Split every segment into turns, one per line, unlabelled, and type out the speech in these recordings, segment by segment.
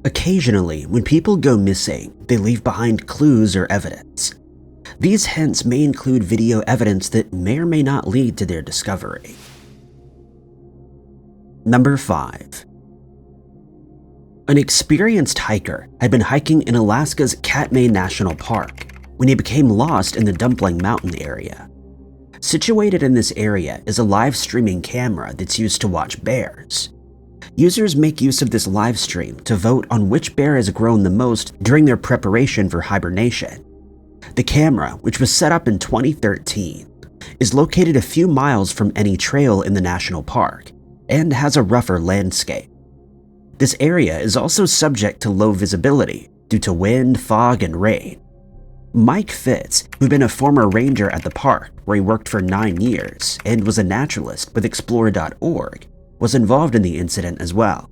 Occasionally, when people go missing, they leave behind clues or evidence. These hints may include video evidence that may or may not lead to their discovery. Number 5. An experienced hiker had been hiking in Alaska's Catmai National Park when he became lost in the Dumpling Mountain area. Situated in this area is a live streaming camera that's used to watch bears. Users make use of this live stream to vote on which bear has grown the most during their preparation for hibernation. The camera, which was set up in 2013, is located a few miles from any trail in the national park and has a rougher landscape. This area is also subject to low visibility due to wind, fog, and rain. Mike Fitz, who'd been a former ranger at the park where he worked for 9 years and was a naturalist with Explorer.org, was involved in the incident as well.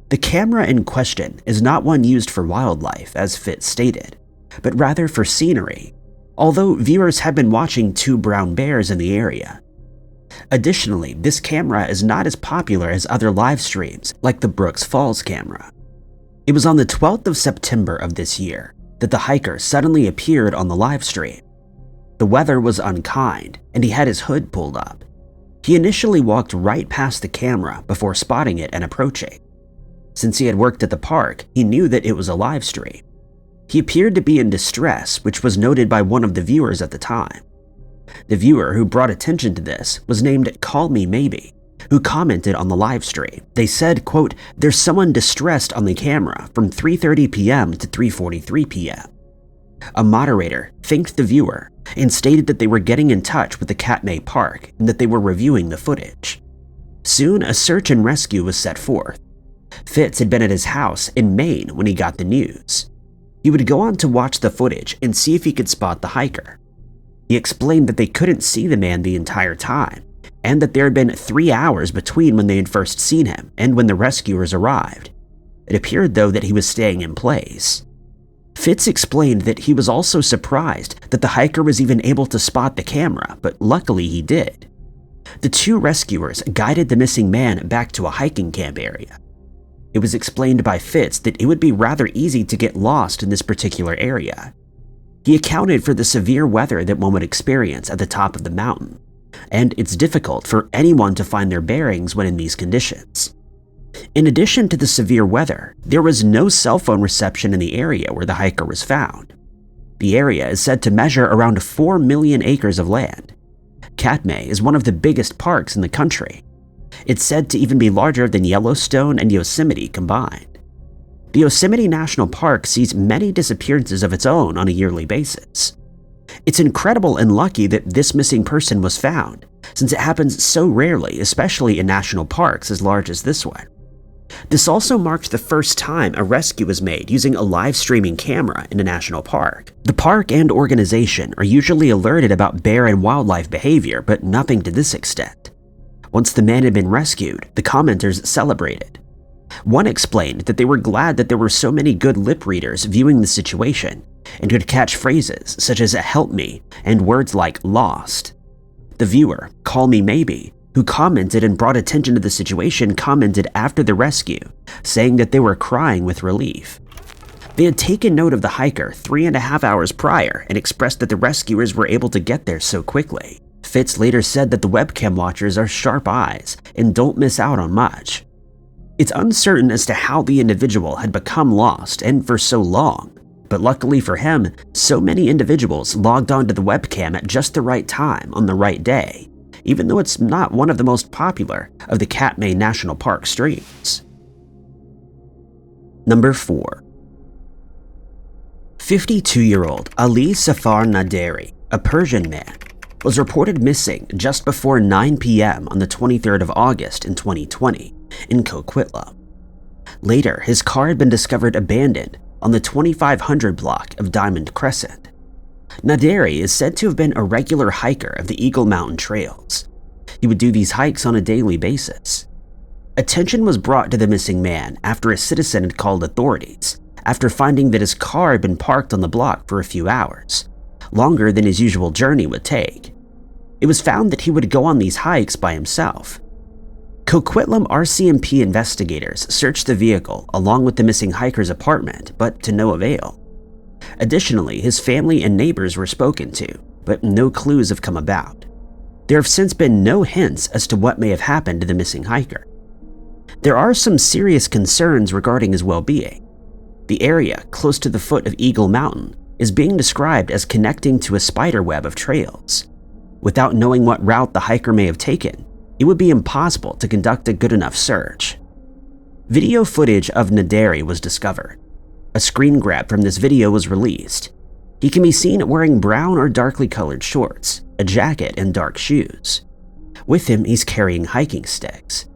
The camera in question is not one used for wildlife, as Fitz stated, but rather for scenery, although viewers have been watching 2 brown bears in the area. Additionally, this camera is not as popular as other live streams like the Brooks Falls camera. It was on the 12th of September of this year that the hiker suddenly appeared on the live stream. The weather was unkind and he had his hood pulled up. He initially walked right past the camera before spotting it and approaching. Since he had worked at the park, he knew that it was a live stream. He appeared to be in distress, which was noted by one of the viewers at the time. The viewer who brought attention to this was named Call Me Maybe, who commented on the live stream. They said, quote, "There's someone distressed on the camera from 3:30 p.m. to 3:43 p.m. A moderator thanked the viewer and stated that they were getting in touch with the Catmai Park and that they were reviewing the footage. Soon, a search and rescue was set forth. Fitz had been at his house in Maine when he got the news. He would go on to watch the footage and see if he could spot the hiker. He explained that they couldn't see the man the entire time, and that there had been 3 hours between when they had first seen him and when the rescuers arrived. It appeared, though, that he was staying in place. Fitz explained that he was also surprised that the hiker was even able to spot the camera, but luckily he did. The 2 rescuers guided the missing man back to a hiking camp area. It was explained by Fitz that it would be rather easy to get lost in this particular area. He accounted for the severe weather that one would experience at the top of the mountain, and it's difficult for anyone to find their bearings when in these conditions. In addition to the severe weather, there was no cell phone reception in the area where the hiker was found. The area is said to measure around 4 million acres of land. Catmai is one of the biggest parks in the country. It's said to even be larger than Yellowstone and Yosemite combined. The Yosemite National Park sees many disappearances of its own on a yearly basis. It's incredible and lucky that this missing person was found, since it happens so rarely, especially in national parks as large as this one. This also marked the first time a rescue was made using a live streaming camera in a national park. The park and organization are usually alerted about bear and wildlife behavior, but nothing to this extent. Once the man had been rescued, the commenters celebrated. One explained that they were glad that there were so many good lip readers viewing the situation and could catch phrases such as "help me" and words like "lost." The viewer, Call Me Maybe, who commented and brought attention to the situation, commented after the rescue, saying that they were crying with relief. They had taken note of the hiker 3.5 hours prior and expressed that the rescuers were able to get there so quickly. Fitz later said that the webcam watchers are sharp eyes and don't miss out on much. It's uncertain as to how the individual had become lost and for so long, but luckily for him, so many individuals logged onto the webcam at just the right time on the right day, even though it's not one of the most popular of the Catmai National Park streams. Number 4. 52-year-old Ali Safar Naderi, a Persian man, was reported missing just before 9 p.m. on the 23rd of August in 2020 in Coquitlam. Later, his car had been discovered abandoned on the 2500 block of Diamond Crescent. Naderi is said to have been a regular hiker of the Eagle Mountain trails. He would do these hikes on a daily basis. Attention was brought to the missing man after a citizen had called authorities after finding that his car had been parked on the block for a few hours, longer than his usual journey would take. It was found that he would go on these hikes by himself. Coquitlam RCMP investigators searched the vehicle along with the missing hiker's apartment, but to no avail. Additionally, his family and neighbors were spoken to, but no clues have come about. There have since been no hints as to what may have happened to the missing hiker. There are some serious concerns regarding his well-being. The area close to the foot of Eagle Mountain is being described as connecting to a spiderweb of trails. Without knowing what route the hiker may have taken, it would be impossible to conduct a good enough search. Video footage of Naderi was discovered. A screen grab from this video was released. He can be seen wearing brown or darkly colored shorts, a jacket, and dark shoes. With him, he's carrying hiking sticks.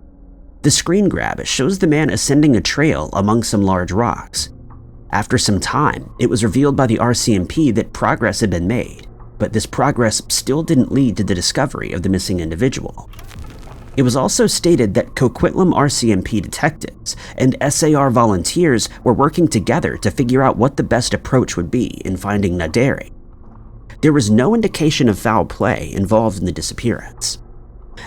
The screen grab shows the man ascending a trail among some large rocks. After some time, it was revealed by the RCMP that progress had been made, but this progress still didn't lead to the discovery of the missing individual. It was also stated that Coquitlam RCMP detectives and SAR volunteers were working together to figure out what the best approach would be in finding Naderi. There was no indication of foul play involved in the disappearance.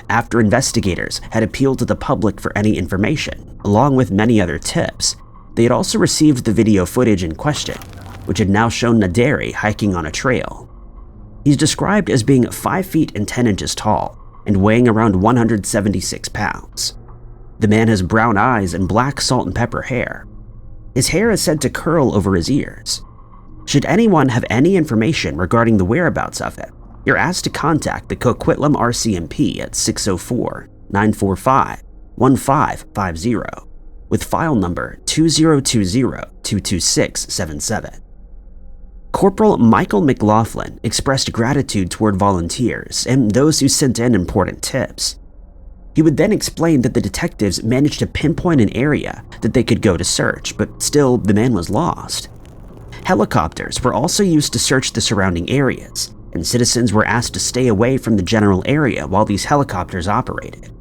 After investigators had appealed to the public for any information, along with many other tips, they had also received the video footage in question, which had now shown Naderi hiking on a trail. He's described as being 5 feet and 10 inches tall and weighing around 176 pounds. The man has brown eyes and black salt and pepper hair. His hair is said to curl over his ears. Should anyone have any information regarding the whereabouts of him, you're asked to contact the Coquitlam RCMP at 604-945-1550 with file number 2020-22677. Corporal Michael McLaughlin expressed gratitude toward volunteers and those who sent in important tips. He would then explain that the detectives managed to pinpoint an area that they could go to search, but still the man was lost. Helicopters were also used to search the surrounding areas, and citizens were asked to stay away from the general area while these helicopters operated.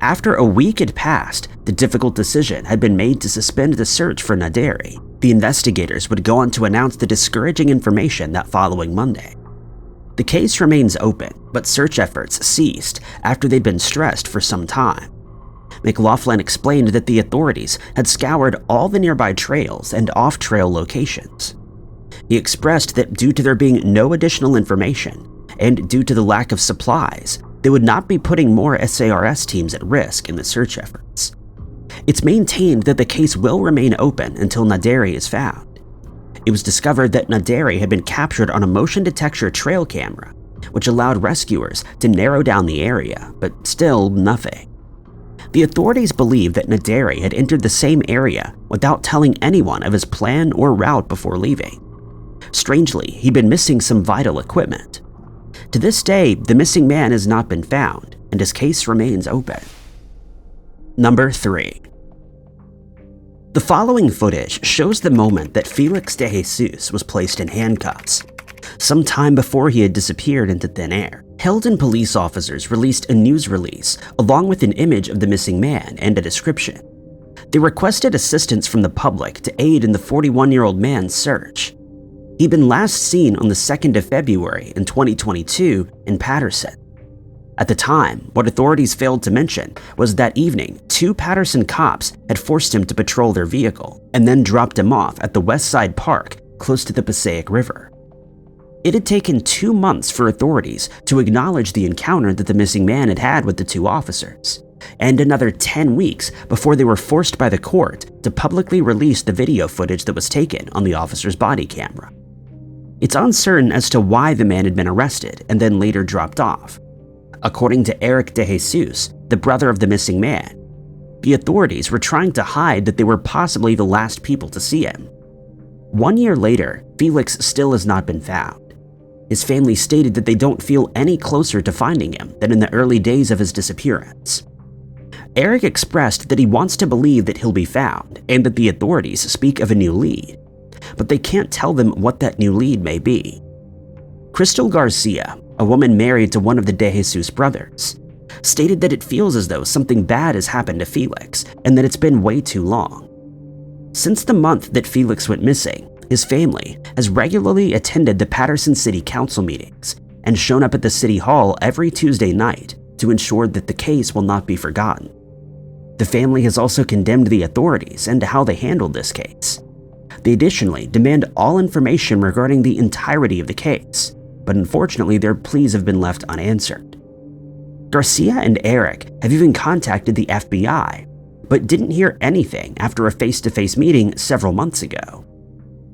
After a week had passed, the difficult decision had been made to suspend the search for Naderi. The investigators would go on to announce the discouraging information that following Monday. The case remains open, but search efforts ceased after they'd been stressed for some time. McLaughlin explained that the authorities had scoured all the nearby trails and off-trail locations. He expressed that due to there being no additional information, and due to the lack of supplies, they would not be putting more SARS teams at risk in the search efforts. It's maintained that the case will remain open until Naderi is found. It was discovered that Naderi had been captured on a motion detector trail camera, which allowed rescuers to narrow down the area, but still nothing. The authorities believe that Naderi had entered the same area without telling anyone of his plan or route before leaving. Strangely, he'd been missing some vital equipment. To this day, the missing man has not been found, and his case remains open. Number 3. The following footage shows the moment that Felix de Jesus was placed in handcuffs, sometime before he had disappeared into thin air. Hilton police officers released a news release along with an image of the missing man and a description. They requested assistance from the public to aid in the 41-year-old man's search. He'd been last seen on the 2nd of February in 2022 in Patterson. At the time, what authorities failed to mention was that evening, 2 Patterson cops had forced him to patrol their vehicle and then dropped him off at the West Side Park close to the Passaic River. It had taken 2 months for authorities to acknowledge the encounter that the missing man had had with the 2 officers, and another 10 weeks before they were forced by the court to publicly release the video footage that was taken on the officer's body camera. It's uncertain as to why the man had been arrested and then later dropped off. According to Eric de Jesus, the brother of the missing man, the authorities were trying to hide that they were possibly the last people to see him. 1 year later, Felix still has not been found. His family stated that they don't feel any closer to finding him than in the early days of his disappearance. Eric expressed that he wants to believe that he'll be found and that the authorities speak of a new lead, but they can't tell them what that new lead may be. Crystal Garcia, a woman married to one of the De Jesus brothers, stated that it feels as though something bad has happened to Felix and that it's been way too long. Since the month that Felix went missing, his family has regularly attended the Patterson City Council meetings and shown up at the City Hall every Tuesday night to ensure that the case will not be forgotten. The family has also condemned the authorities and how they handled this case. They additionally demand all information regarding the entirety of the case, but unfortunately their pleas have been left unanswered. Garcia and Eric have even contacted the FBI, but didn't hear anything after a face-to-face meeting several months ago.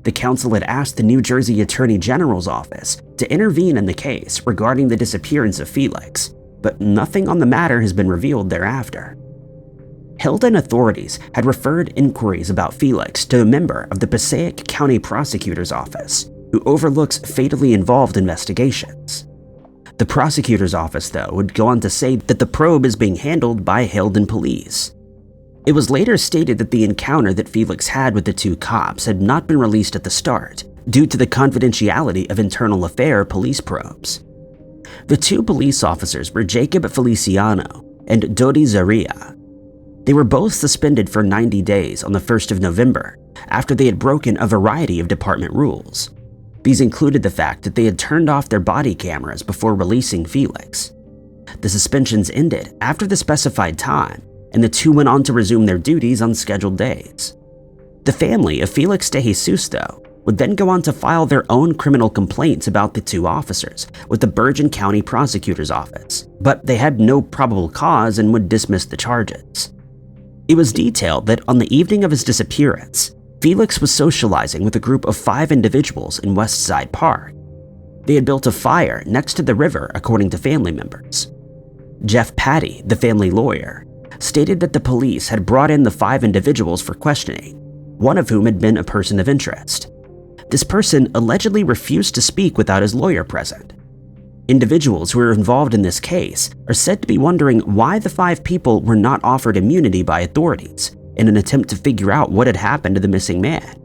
The council had asked the New Jersey Attorney General's office to intervene in the case regarding the disappearance of Felix, but nothing on the matter has been revealed thereafter. Hilton authorities had referred inquiries about Felix to a member of the Passaic County Prosecutor's Office, who overlooks fatally involved investigations. The prosecutor's office, though, would go on to say that the probe is being handled by Hilton police. It was later stated that the encounter that Felix had with the two cops had not been released at the start due to the confidentiality of internal affair police probes. The two police officers were Jacob Feliciano and Dodi Zaria. They were both suspended for 90 days on the 1st of November after they had broken a variety of department rules. These included the fact that they had turned off their body cameras before releasing Felix. The suspensions ended after the specified time, and the two went on to resume their duties on scheduled days. The family of Felix de Jesus, though, would then go on to file their own criminal complaints about the two officers with the Bergen County Prosecutor's Office, but they had no probable cause and would dismiss the charges. It was detailed that on the evening of his disappearance, Felix was socializing with a group of 5 individuals in West Side Park. They had built a fire next to the river, according to family members. Jeff Patty, the family lawyer, stated that the police had brought in the 5 individuals for questioning, one of whom had been a person of interest. This person allegedly refused to speak without his lawyer present. Individuals who were involved in this case are said to be wondering why the 5 people were not offered immunity by authorities in an attempt to figure out what had happened to the missing man.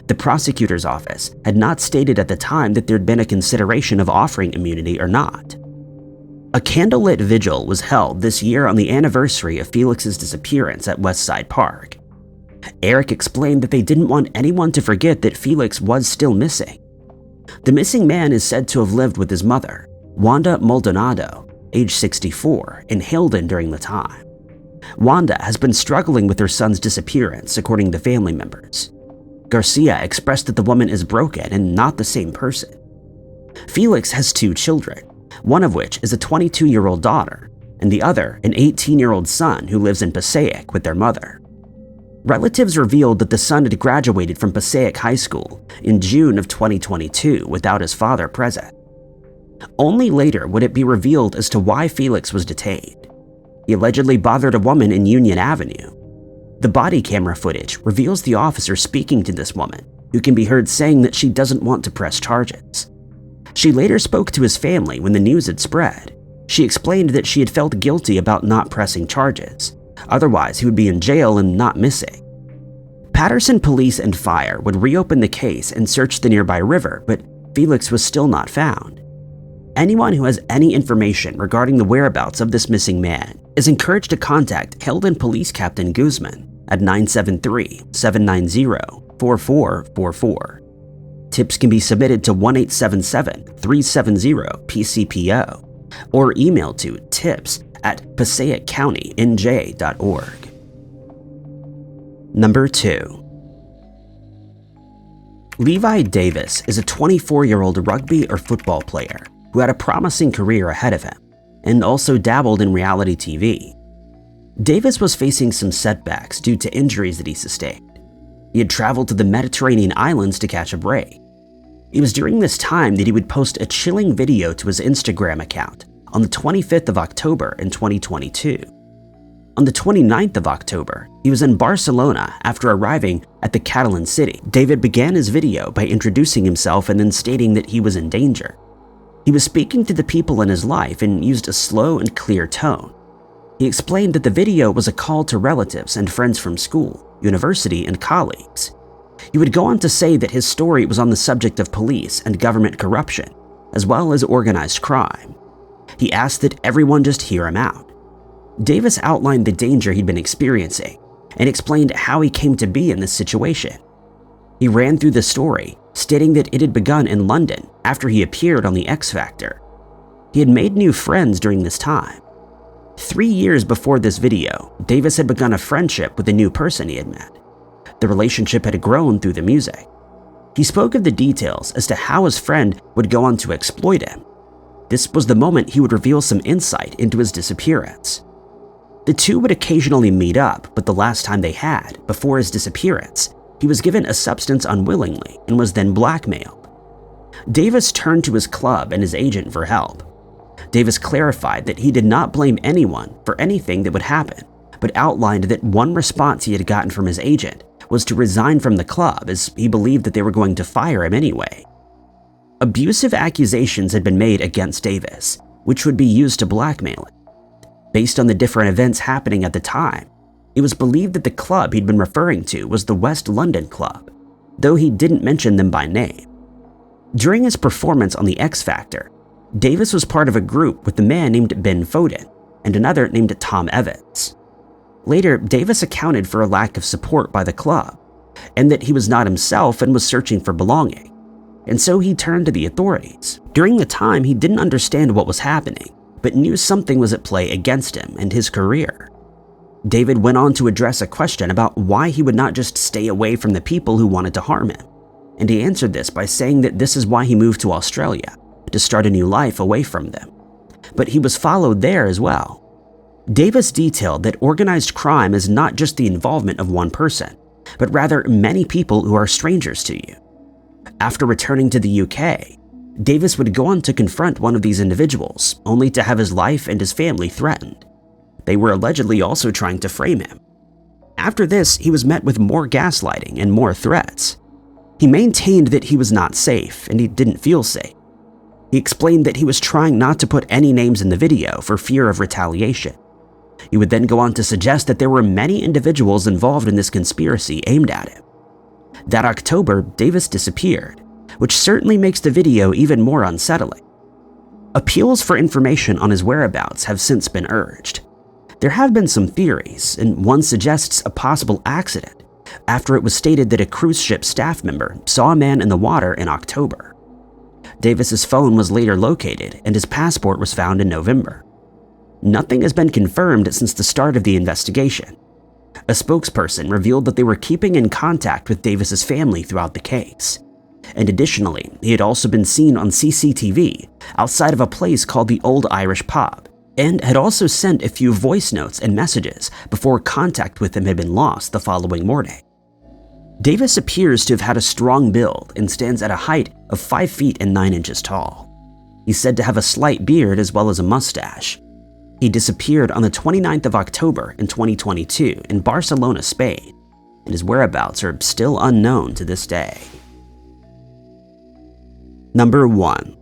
The prosecutor's office had not stated at the time that there had been a consideration of offering immunity or not. A candlelit vigil was held this year on the anniversary of Felix's disappearance at West Side Park. Eric explained that they didn't want anyone to forget that Felix was still missing. The missing man is said to have lived with his mother, Wanda Maldonado, age 64, in Hilden during the time. Wanda has been struggling with her son's disappearance, according to family members. Garcia expressed that the woman is broken and not the same person. Felix has 2 children, one of which is a 22-year-old daughter, and the other an 18-year-old son who lives in Passaic with their mother. Relatives revealed that the son had graduated from Passaic High School in June of 2022 without his father present. Only later would it be revealed as to why Felix was detained. He allegedly bothered a woman in Union Avenue. The body camera footage reveals the officer speaking to this woman, who can be heard saying that she doesn't want to press charges. She later spoke to his family when the news had spread. She explained that she had felt guilty about not pressing charges. Otherwise, he would be in jail and not missing. Patterson Police and Fire would reopen the case and search the nearby river, but Felix was still not found. Anyone who has any information regarding the whereabouts of this missing man is encouraged to contact Hilden Police Captain Guzman at 973-790-4444. Tips can be submitted to 1-877-370-PCPO or emailed to tips@PassaiCCountyNJ.org. Number 2. Levi Davis is a 24-year-old rugby or football player who had a promising career ahead of him and also dabbled in reality TV. Davis was facing some setbacks due to injuries that he sustained. He had traveled to the Mediterranean islands to catch a break. It was during this time that he would post a chilling video to his Instagram account on the 25th of October in 2022. On the 29th of October, he was in Barcelona after arriving at the Catalan city. David began his video by introducing himself and then stating that he was in danger. He was speaking to the people in his life and used a slow and clear tone. He explained that the video was a call to relatives and friends from school, university, and colleagues. He would go on to say that his story was on the subject of police and government corruption, as well as organized crime. He asked that everyone just hear him out. Davis outlined the danger he'd been experiencing and explained how he came to be in this situation. He ran through the story, stating that it had begun in London after he appeared on the X Factor. He had made new friends during this time. 3 years before this video, Davis had begun a friendship with a new person he had met. The relationship had grown through the music. He spoke of the details as to how his friend would go on to exploit him. This was the moment he would reveal some insight into his disappearance. The two would occasionally meet up, but the last time they had, before his disappearance, he was given a substance unwillingly and was then blackmailed. Davis turned to his club and his agent for help. Davis clarified that he did not blame anyone for anything that would happen, but outlined that one response he had gotten from his agent was to resign from the club as he believed that they were going to fire him anyway. Abusive accusations had been made against Davis, which would be used to blackmail him. Based on the different events happening at the time, it was believed that the club he'd been referring to was the West London Club, though he didn't mention them by name. During his performance on The X Factor, Davis was part of a group with a man named Ben Foden and another named Tom Evans. Later, Davis accounted for a lack of support by the club, and that he was not himself and was searching for belonging, and so he turned to the authorities. During the time, he didn't understand what was happening, but knew something was at play against him and his career. David went on to address a question about why he would not just stay away from the people who wanted to harm him, and he answered this by saying that this is why he moved to Australia, to start a new life away from them. But he was followed there as well. Davis detailed that organized crime is not just the involvement of one person, but rather many people who are strangers to you. After returning to the UK, Davis would go on to confront one of these individuals, only to have his life and his family threatened. They were allegedly also trying to frame him. After this, he was met with more gaslighting and more threats. He maintained that he was not safe and he didn't feel safe. He explained that he was trying not to put any names in the video for fear of retaliation. He would then go on to suggest that there were many individuals involved in this conspiracy aimed at him. That October, Davis disappeared, which certainly makes the video even more unsettling. Appeals for information on his whereabouts have since been urged. There have been some theories, and one suggests a possible accident after it was stated that a cruise ship staff member saw a man in the water in October. Davis's phone was later located and his passport was found in November. Nothing has been confirmed since the start of the investigation. A spokesperson revealed that they were keeping in contact with Davis's family throughout the case. And additionally, he had also been seen on CCTV outside of a place called the Old Irish Pub, and had also sent a few voice notes and messages before contact with him had been lost the following morning. Davis appears to have had a strong build and stands at a height of 5 feet and 9 inches tall. He's said to have a slight beard as well as a mustache. He disappeared on the 29th of October in 2022 in Barcelona, Spain, and his whereabouts are still unknown to this day. Number 1.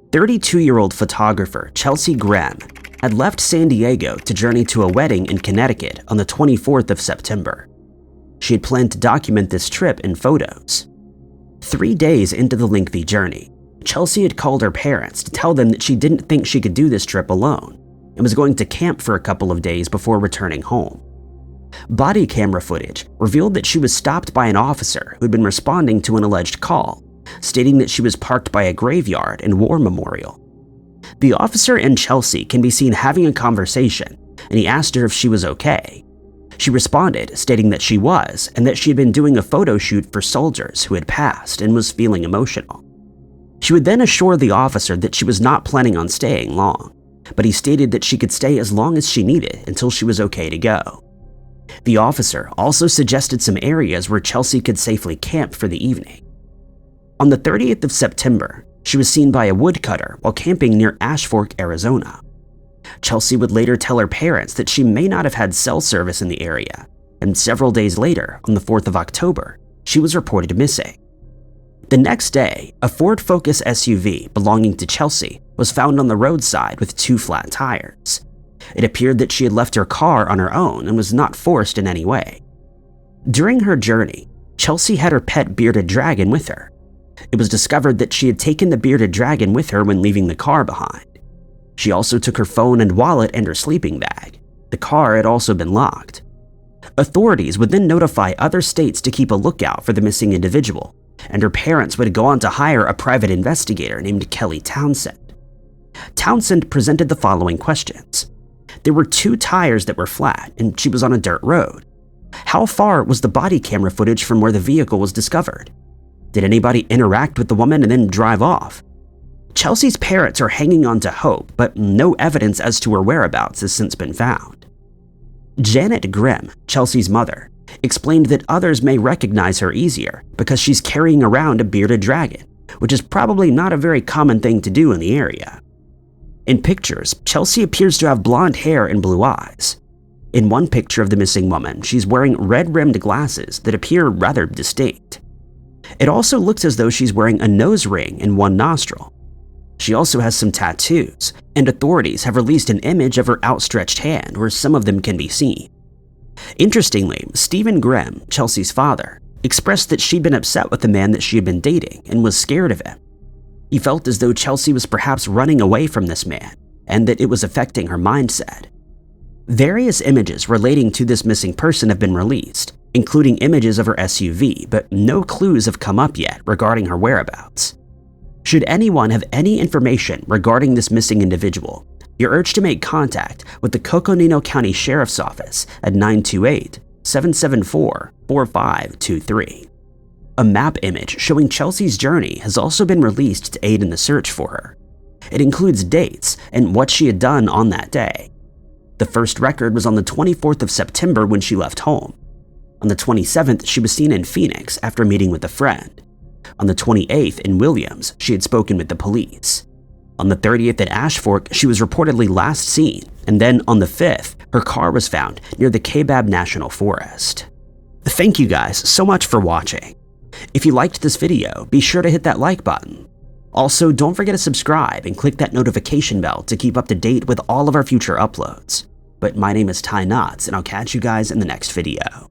32-year-old photographer Chelsea Graham had left San Diego to journey to a wedding in Connecticut on the 24th of September. She had planned to document this trip in photos. 3 days into the lengthy journey, Chelsea had called her parents to tell them that she didn't think she could do this trip alone and was going to camp for a couple of days before returning home. Body camera footage revealed that she was stopped by an officer who had been responding to an alleged call, stating that she was parked by a graveyard and war memorial. The officer and Chelsea can be seen having a conversation, and he asked her if she was okay. She responded, stating that she was, and that she had been doing a photo shoot for soldiers who had passed and was feeling emotional. She would then assure the officer that she was not planning on staying long, but he stated that she could stay as long as she needed until she was okay to go. The officer also suggested some areas where Chelsea could safely camp for the evening. On the 30th of September, she was seen by a woodcutter while camping near Ash Fork, Arizona. Chelsea would later tell her parents that she may not have had cell service in the area, and several days later, on the 4th of October, she was reported missing. The next day, a Ford Focus SUV belonging to Chelsea was found on the roadside with 2 flat tires. It appeared that she had left her car on her own and was not forced in any way. During her journey, Chelsea had her pet bearded dragon with her. It was discovered that she had taken the bearded dragon with her when leaving the car behind. She also took her phone and wallet and her sleeping bag. The car had also been locked. Authorities would then notify other states to keep a lookout for the missing individual, and her parents would go on to hire a private investigator named Kelly Townsend. Townsend presented the following questions. There were 2 tires that were flat, and she was on a dirt road. How far was the body camera footage from where the vehicle was discovered? Did anybody interact with the woman and then drive off? Chelsea's parents are hanging on to hope, but no evidence as to her whereabouts has since been found. Janet Grimm, Chelsea's mother, explained that others may recognize her easier because she's carrying around a bearded dragon, which is probably not a very common thing to do in the area. In pictures, Chelsea appears to have blonde hair and blue eyes. In one picture of the missing woman, she's wearing red-rimmed glasses that appear rather distinct. It also looks as though she's wearing a nose ring in one nostril. She also has some tattoos, and authorities have released an image of her outstretched hand where some of them can be seen. Interestingly, Stephen Grimm, Chelsea's father, expressed that she'd been upset with the man that she had been dating and was scared of him. He felt as though Chelsea was perhaps running away from this man, and that it was affecting her mindset. Various images relating to this missing person have been released, including images of her SUV, but no clues have come up yet regarding her whereabouts. Should anyone have any information regarding this missing individual, you're urged to make contact with the Coconino County Sheriff's Office at 928-774-4523. A map image showing Chelsea's journey has also been released to aid in the search for her. It includes dates and what she had done on that day. The first record was on the 24th of September when she left home. On the 27th, she was seen in Phoenix after meeting with a friend. On the 28th in Williams, she had spoken with the police. On the 30th at Ashfork, she was reportedly last seen, and then on the 5th, her car was found near the Kaibab National Forest. Thank you guys so much for watching. If you liked this video, be sure to hit that like button. Also, don't forget to subscribe and click that notification bell to keep up to date with all of our future uploads. But my name is Ty Knotts, and I'll catch you guys in the next video.